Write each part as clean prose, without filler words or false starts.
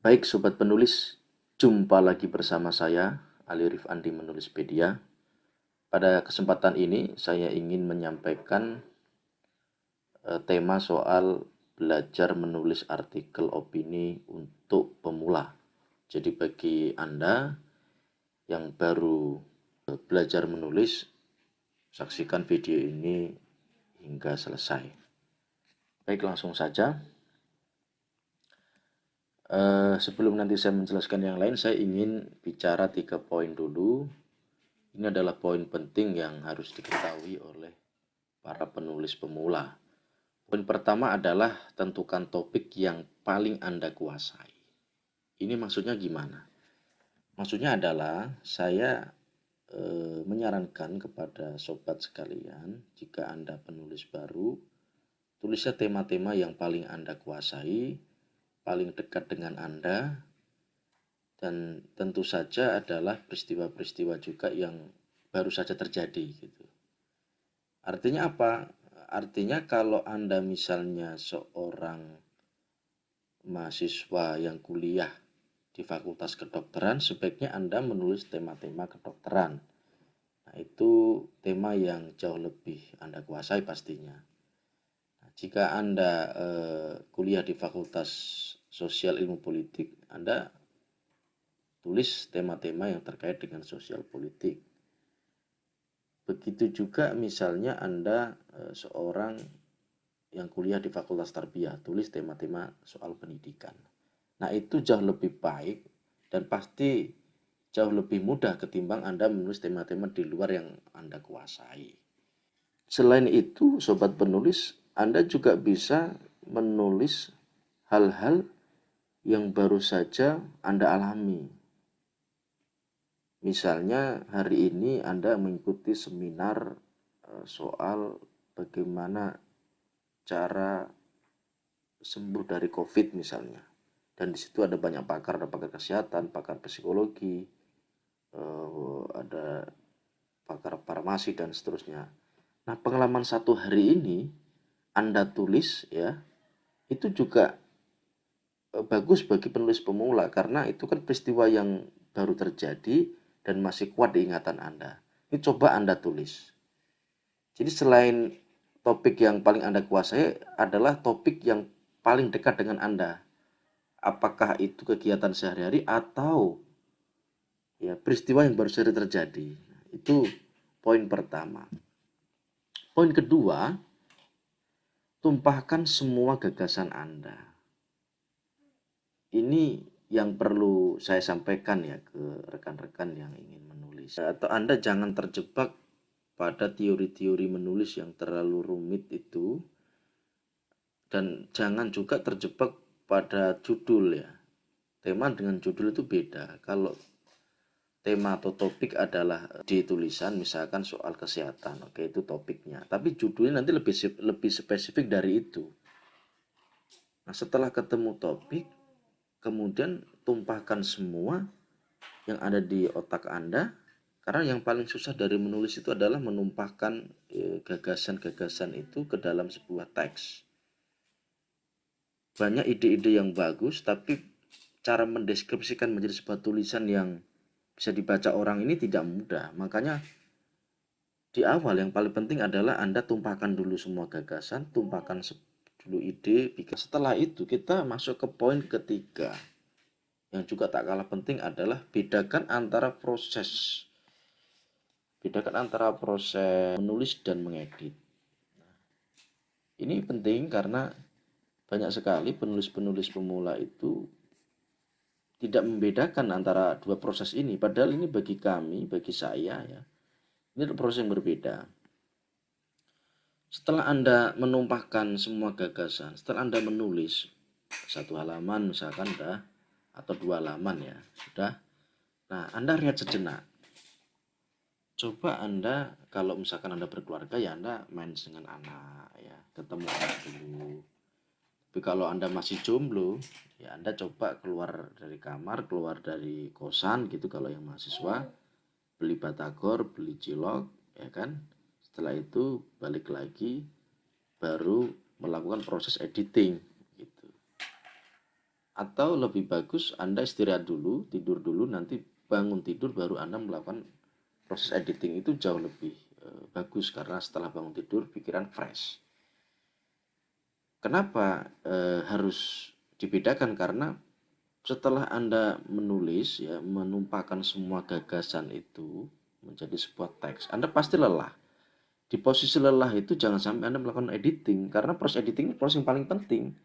Baik Sobat Penulis, jumpa lagi bersama saya, Ali Rifandi Menulispedia. Pada kesempatan ini saya ingin menyampaikan tema soal belajar menulis artikel opini untuk pemula. Jadi bagi Anda yang baru belajar menulis, saksikan video ini hingga selesai. Baik, langsung saja. Sebelum nanti saya menjelaskan yang lain, saya ingin bicara 3 poin dulu. Ini adalah poin penting yang harus diketahui oleh para penulis pemula. Poin pertama adalah tentukan topik yang paling Anda kuasai. Ini maksudnya gimana? Maksudnya adalah saya menyarankan kepada sobat sekalian, jika Anda penulis baru, tulisnya tema-tema yang paling Anda kuasai, paling dekat dengan Anda, dan tentu saja adalah peristiwa-peristiwa juga yang baru saja terjadi gitu. Artinya apa? Artinya kalau Anda misalnya seorang mahasiswa yang kuliah di Fakultas Kedokteran, sebaiknya Anda menulis tema-tema kedokteran. Nah, itu tema yang jauh lebih Anda kuasai pastinya. Nah, jika Anda kuliah di Fakultas Sosial Ilmu Politik, Anda tulis tema-tema yang terkait dengan sosial politik. Begitu juga misalnya Anda seorang yang kuliah di Fakultas Tarbiyah, tulis tema-tema soal pendidikan. Nah, itu jauh lebih baik dan pasti jauh lebih mudah ketimbang Anda menulis tema-tema di luar yang Anda kuasai. Selain itu, sobat penulis, Anda juga bisa menulis hal-hal yang baru saja Anda alami. Misalnya hari ini Anda mengikuti seminar soal bagaimana cara sembuh dari COVID misalnya. Dan di situ ada banyak pakar, ada pakar kesehatan, pakar psikologi, ada pakar farmasi dan seterusnya. Nah, pengalaman 1 hari ini Anda tulis ya, itu juga bagus bagi penulis pemula karena itu kan peristiwa yang baru terjadi dan masih kuat di ingatan Anda. Ini coba Anda tulis. Jadi selain topik yang paling Anda kuasai adalah topik yang paling dekat dengan Anda. Apakah itu kegiatan sehari-hari atau ya peristiwa yang baru saja terjadi. Itu poin pertama. Poin kedua, tumpahkan semua gagasan Anda. Ini yang perlu saya sampaikan ya ke rekan-rekan yang ingin menulis. Atau Anda jangan terjebak pada teori-teori menulis yang terlalu rumit itu, dan jangan juga terjebak pada judul ya. Tema dengan judul itu beda. Kalau tema atau topik adalah di tulisan misalkan soal kesehatan, oke, itu topiknya. Tapi judulnya nanti lebih spesifik dari itu. Nah, setelah ketemu topik, kemudian tumpahkan semua yang ada di otak Anda, karena yang paling susah dari menulis itu adalah menumpahkan gagasan-gagasan itu ke dalam sebuah teks. Banyak ide-ide yang bagus, tapi cara mendeskripsikan menjadi sebuah tulisan yang bisa dibaca orang ini tidak mudah. Makanya di awal yang paling penting adalah Anda tumpahkan dulu semua gagasan, tumpahkan dulu ide. Setelah itu kita masuk ke poin ketiga. Yang juga tak kalah penting adalah bedakan antara proses menulis dan mengedit. Ini penting karena banyak sekali penulis-penulis pemula itu tidak membedakan antara dua proses ini. Padahal ini bagi kami, bagi saya ya, ini adalah proses yang berbeda. Setelah Anda menumpahkan semua gagasan, setelah Anda menulis 1 halaman misalkan dah, atau 2 halaman ya, sudah. Nah, Anda lihat sejenak. Coba Anda, kalau misalkan Anda berkeluarga ya Anda main dengan anak ya, ketemu anak dulu. Tapi kalau Anda masih jomblo, ya Anda coba keluar dari kamar, keluar dari kosan gitu kalau yang mahasiswa, beli batagor, beli cilok, ya kan. Setelah itu balik lagi, baru melakukan proses editing gitu. Atau lebih bagus Anda istirahat dulu, tidur dulu, nanti bangun tidur baru Anda melakukan proses editing. Itu jauh lebih bagus karena setelah bangun tidur pikiran fresh. Kenapa harus dibedakan? Karena setelah Anda menulis ya, menumpahkan semua gagasan itu menjadi sebuah teks, Anda pasti lelah. Di posisi lelah itu jangan sampai Anda melakukan editing, karena proses editing proses yang paling penting.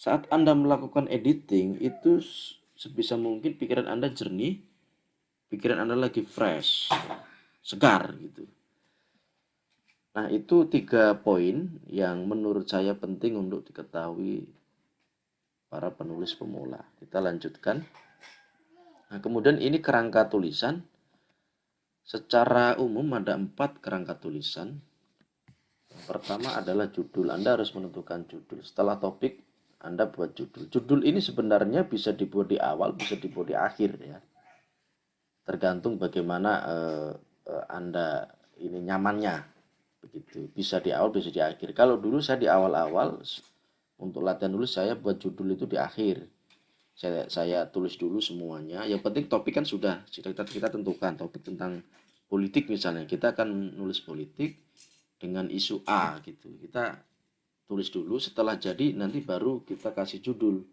Saat Anda melakukan editing itu sebisa mungkin pikiran Anda jernih, pikiran Anda lagi fresh, segar gitu. Nah, itu 3 poin yang menurut saya penting untuk diketahui para penulis pemula. Kita lanjutkan. Nah, kemudian ini kerangka tulisan. Secara umum ada 4 kerangka tulisan. Yang pertama adalah judul. Anda harus menentukan judul. Setelah topik, Anda buat judul. Judul ini sebenarnya bisa dibuat di awal, bisa dibuat di akhir ya. Tergantung bagaimana Anda ini nyamannya. Begitu. Bisa di awal, bisa di akhir. Kalau dulu saya di awal-awal, untuk latihan nulis saya buat judul itu di akhir. Saya tulis dulu semuanya. Yang penting topik kan sudah kita tentukan. Topik tentang politik misalnya, kita akan nulis politik dengan isu A gitu. Kita tulis dulu, setelah jadi nanti baru kita kasih judul.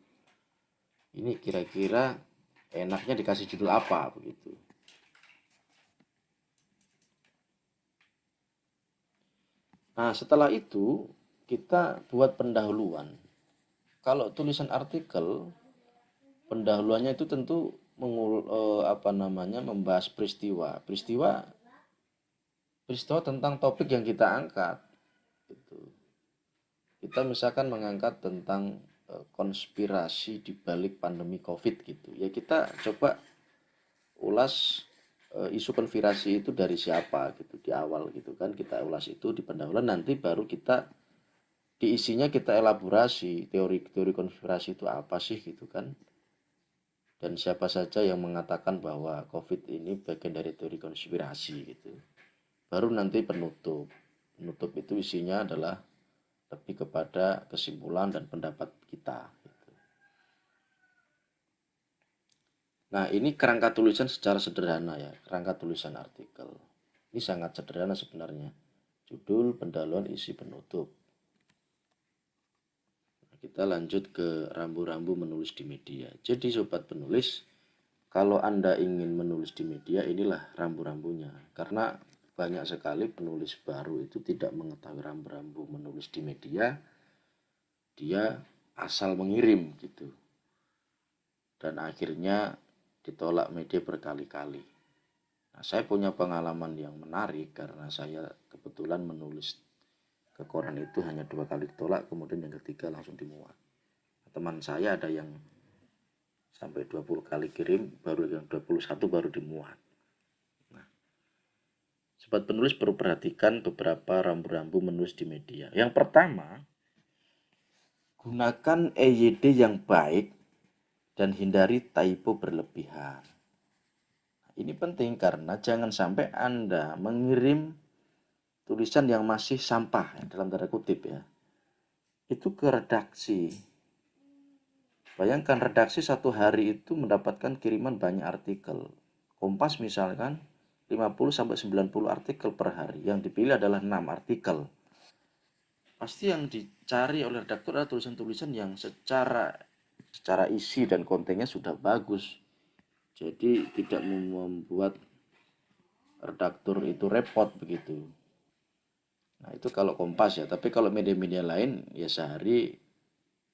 Ini kira-kira enaknya dikasih judul apa begitu. Nah, setelah itu kita buat pendahuluan. Kalau tulisan artikel, pendahuluannya itu tentu membahas peristiwa tentang topik yang kita angkat. Gitu. Kita misalkan mengangkat tentang konspirasi di balik pandemi COVID gitu. Ya kita coba ulas isu konspirasi itu dari siapa gitu di awal gitu kan, kita ulas itu di pendahuluan, nanti baru kita diisinya kita elaborasi teori-teori konspirasi itu apa sih gitu kan, dan siapa saja yang mengatakan bahwa COVID ini bagian dari teori konspirasi gitu. Baru nanti penutup itu isinya adalah lebih kepada kesimpulan dan pendapat kita gitu. Nah, ini kerangka tulisan secara sederhana ya, kerangka tulisan artikel. Ini sangat sederhana sebenarnya. Judul, pendahuluan, isi, penutup. Nah, kita lanjut ke rambu-rambu menulis di media. Jadi sobat penulis, kalau Anda ingin menulis di media, inilah rambu-rambunya. Karena banyak sekali penulis baru itu tidak mengetahui rambu-rambu menulis di media. Dia asal mengirim gitu. Dan akhirnya ditolak media berkali-kali. Nah, saya punya pengalaman yang menarik karena saya kebetulan menulis ke koran itu hanya 2 kali ditolak, kemudian yang ketiga langsung dimuat. Teman saya ada yang sampai 20 kali kirim, baru yang 21 baru dimuat. Nah, sobat penulis perlu perhatikan beberapa rambu-rambu menulis di media. Yang pertama, gunakan EYD yang baik dan hindari typo berlebihan. Ini penting karena jangan sampai Anda mengirim tulisan yang masih sampah, ya, dalam tanda kutip ya, itu ke redaksi. Bayangkan redaksi 1 hari itu mendapatkan kiriman banyak artikel. Kompas misalkan 50-90 artikel per hari, yang dipilih adalah 6 artikel. Pasti yang dicari oleh redaktur adalah tulisan-tulisan yang secara isi dan kontennya sudah bagus. Jadi tidak membuat redaktur itu repot begitu. Nah, itu kalau Kompas ya, tapi kalau media-media lain ya sehari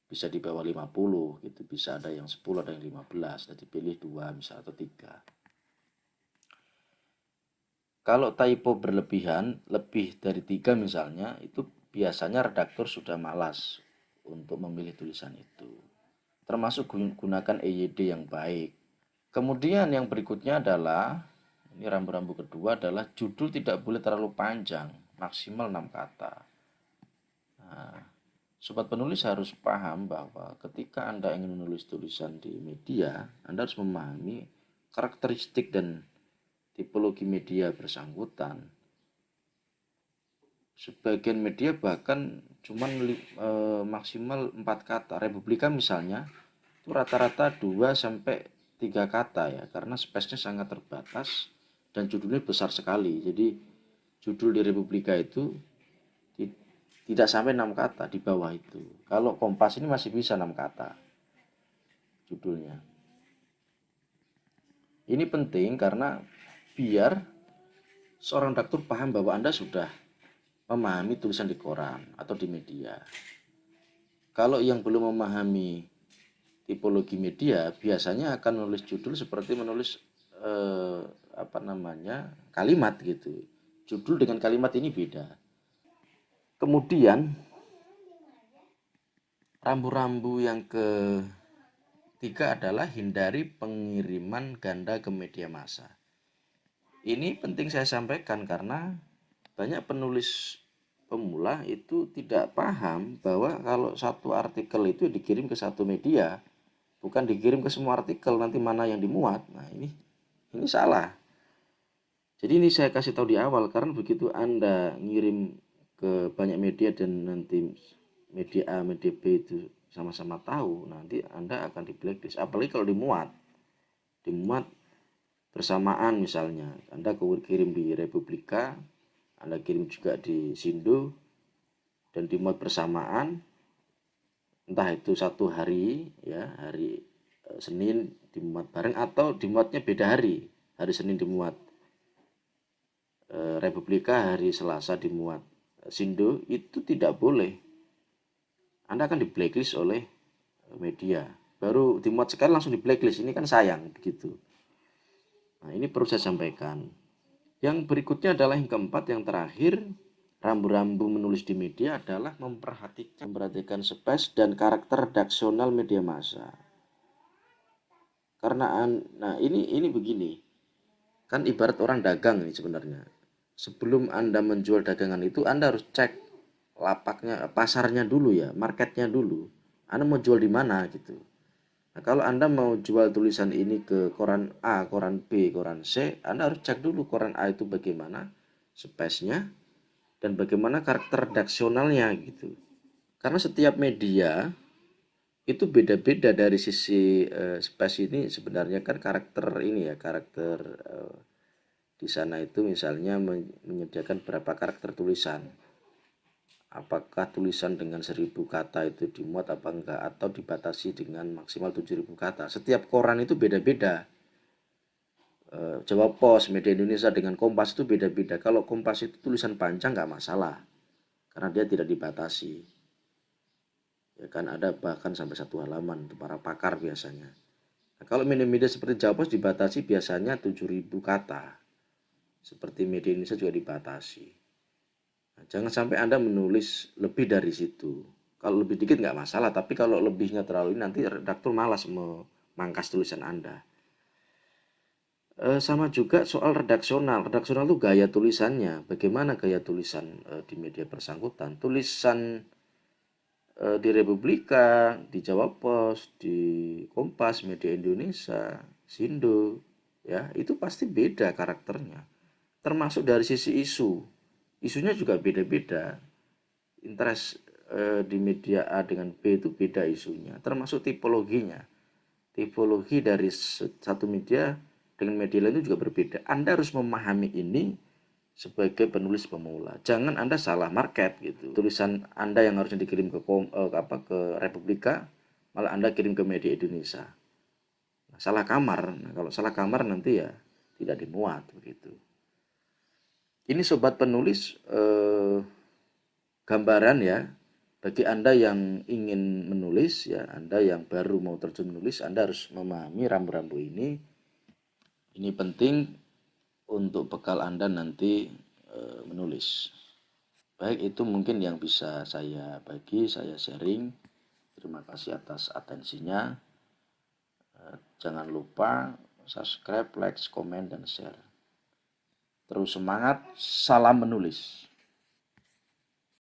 bisa di bawah 50 gitu, bisa ada yang 10, ada yang 15, jadi pilih 2 misal atau 3. Kalau typo berlebihan, lebih dari 3 misalnya, itu biasanya redaktur sudah malas untuk memilih tulisan itu. Termasuk gunakan EYD yang baik. Kemudian yang berikutnya adalah, ini rambu-rambu kedua adalah judul tidak boleh terlalu panjang, maksimal 6 kata. Nah, sobat penulis harus paham bahwa ketika Anda ingin menulis tulisan di media, Anda harus memahami karakteristik dan tipologi media bersangkutan. Sebagian media bahkan cuma maksimal 4 kata. Republika misalnya itu rata-rata 2 sampai 3 kata ya, karena space-nya sangat terbatas dan judulnya besar sekali. Jadi judul di Republika itu tidak sampai 6 kata di bawah itu. Kalau Kompas ini masih bisa 6 kata judulnya. Ini penting karena biar seorang redaktur paham bahwa Anda sudah memahami tulisan di koran atau di media. Kalau yang belum memahami tipologi media, biasanya akan menulis judul seperti menulis kalimat gitu. Judul dengan kalimat ini beda. Kemudian rambu-rambu yang ketiga adalah hindari pengiriman ganda ke media massa. Ini penting saya sampaikan karena banyak penulis pemula itu tidak paham bahwa kalau satu artikel itu dikirim ke satu media, bukan dikirim ke semua artikel, nanti mana yang dimuat. Nah, ini salah. Jadi ini saya kasih tahu di awal, karena begitu Anda ngirim ke banyak media dan nanti media A, media B itu sama-sama tahu, nanti Anda akan di blacklist. Apalagi kalau dimuat bersamaan, misalnya Anda kirim di Republika, Anda kirim juga di Sindo, dan dimuat bersamaan, entah itu satu hari ya, hari Senin dimuat bareng atau dimuatnya beda hari Senin dimuat Republika, hari Selasa dimuat Sindo, itu tidak boleh. Anda akan di blacklist oleh media. Baru dimuat sekali langsung di blacklist, ini kan sayang begitu. Nah, ini perlu saya sampaikan. Yang berikutnya adalah yang keempat, yang terakhir, rambu-rambu menulis di media adalah memperhatikan space dan karakter redaksional media massa. Karena nah ini begini. Kan ibarat orang dagang nih sebenarnya. Sebelum Anda menjual dagangan itu, Anda harus cek lapaknya, pasarnya dulu ya, marketnya dulu. Anda mau jual di mana gitu. Nah, kalau Anda mau jual tulisan ini ke koran A, koran B, koran C, Anda harus cek dulu koran A itu bagaimana space-nya dan bagaimana karakter redaksionalnya gitu. Karena setiap media itu beda-beda dari sisi space ini, sebenarnya kan karakter ini ya, karakter di sana itu misalnya menyediakan berapa karakter tulisan. Apakah tulisan dengan 1000 kata itu dimuat apa enggak, atau dibatasi dengan maksimal 7000 kata. Setiap koran itu beda-beda. Jawa Pos, Media Indonesia dengan Kompas itu beda-beda. Kalau Kompas itu tulisan panjang nggak masalah, karena dia tidak dibatasi. Ya kan, ada bahkan sampai 1 halaman untuk para pakar biasanya. Nah, kalau media-media seperti Jawa Pos dibatasi biasanya 7000 kata. Seperti Media Indonesia juga dibatasi. Nah, jangan sampai Anda menulis lebih dari situ. Kalau lebih dikit nggak masalah, tapi kalau lebihnya terlalu nanti redaktur malas memangkas tulisan Anda. Sama juga soal redaksional. Redaksional itu gaya tulisannya. Bagaimana gaya tulisan di media bersangkutan. Tulisan di Republika, di Jawa Pos, di Kompas, Media Indonesia, Sindo, ya itu pasti beda karakternya. Termasuk dari sisi isu. Isunya juga beda-beda. Interest di media A dengan B itu beda isunya, termasuk tipologinya. Tipologi dari satu media dengan media lain itu juga berbeda. Anda harus memahami ini sebagai penulis pemula. Jangan Anda salah market gitu. Tulisan Anda yang harusnya dikirim ke Republika, malah Anda kirim ke Media Indonesia. Nah, salah kamar. Nah, kalau salah kamar nanti ya tidak dimuat begitu. Ini sobat penulis gambaran ya, bagi Anda yang ingin menulis ya, Anda yang baru mau terjun menulis, Anda harus memahami rambu-rambu ini. Ini penting untuk bekal Anda nanti menulis. Baik, itu mungkin yang bisa saya bagi, saya sharing. Terima kasih atas atensinya. Jangan lupa subscribe, like, komen, dan share. Terus semangat, salam menulis.